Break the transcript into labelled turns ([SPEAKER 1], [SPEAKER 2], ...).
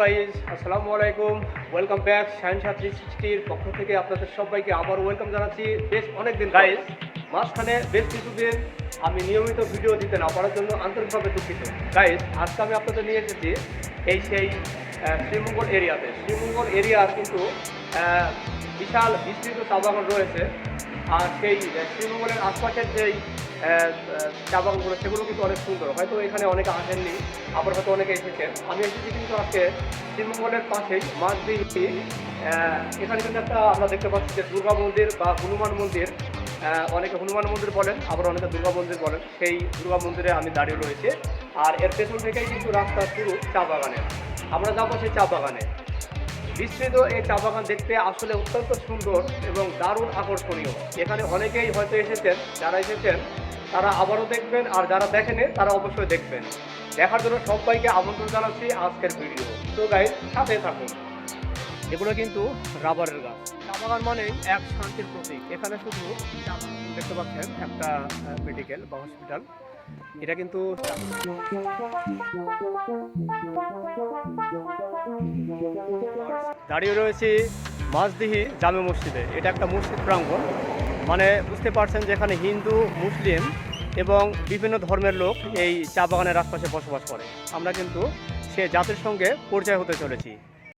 [SPEAKER 1] Guys, আসসালামু আলাইকুম। Welcome back Shaheen Shah 360 পক্ষ থেকে আপনাদের সবাইকে আবার ওয়েলকাম জানাচ্ছি। বেশ অনেকদিন গাইজ, মাঝখানে বেশ কিছুদিন আমি নিয়মিত ভিডিও দিতে না পারার জন্য আন্তরিকভাবে দুঃখিত। গাইজ, আজকে আমি আপনাদের নিয়ে এসেছি সেই শ্রীমঙ্গল এরিয়াতে। শ্রীমঙ্গল এরিয়ার কিন্তু বিশাল বিস্তৃত চা বাগান রয়েছে। আর সেই শ্রীমঙ্গলের আশপাশের যেই চা বাগানগুলো সেগুলো কিন্তু অনেক সুন্দর। হয়তো এখানে অনেকে আসেননি, আবার হয়তো অনেকে এসেছেন। আমি এসেছি কিন্তু আজকে শ্রীমঙ্গলের পাশেই মাঝদিঘি। এখানে কিন্তু একটা আমরা দেখতে পাচ্ছি যে দুর্গা মন্দির বা হনুমান মন্দির, অনেকে হনুমান মন্দির বলেন, আবার অনেকে দুর্গা মন্দির বলেন। সেই দুর্গা মন্দিরে আমি দাঁড়িয়ে রয়েছে। আর এর পেছন থেকেই কিন্তু রাস্তা শুরু চা বাগানে। আমরা যাবো সেই চা বাগানে। বিস্তৃত এই চা বাগান দেখতে আসলে অত্যন্ত সুন্দর এবং দারুণ আকর্ষণীয়। এখানে অনেকেই হয়তো এসেছেন, যারা এসেছেন তারা আবারও দেখবেন, আর যারা দেখেনি তারা অবশ্যই দেখবেন। দেখার জন্য সবাইকে আমন্ত্রণ জানাচ্ছি আজকের ভিডিও। তো গাইজ, সাথে থাকুন। এগুলো কিন্তু রাবারের গাছ। চা বাগান মানে এক শান্তির প্রতীক। এখানে শুধু দেখতে পাচ্ছেন একটা মেডিকেল বা হসপিটাল, এটা কিন্তু দাঁড়িয়ে রয়েছি মাঝদিঘি জামে মসজিদে। এটা একটা মসজিদ প্রাঙ্গণ, মানে বুঝতে পারছেন যে এখানে হিন্দু, মুসলিম এবং বিভিন্ন ধর্মের লোক এই চা বাগানের আশপাশে বসবাস করে। আমরা কিন্তু সে জাতির সঙ্গে পরিচয় হতে চলেছি।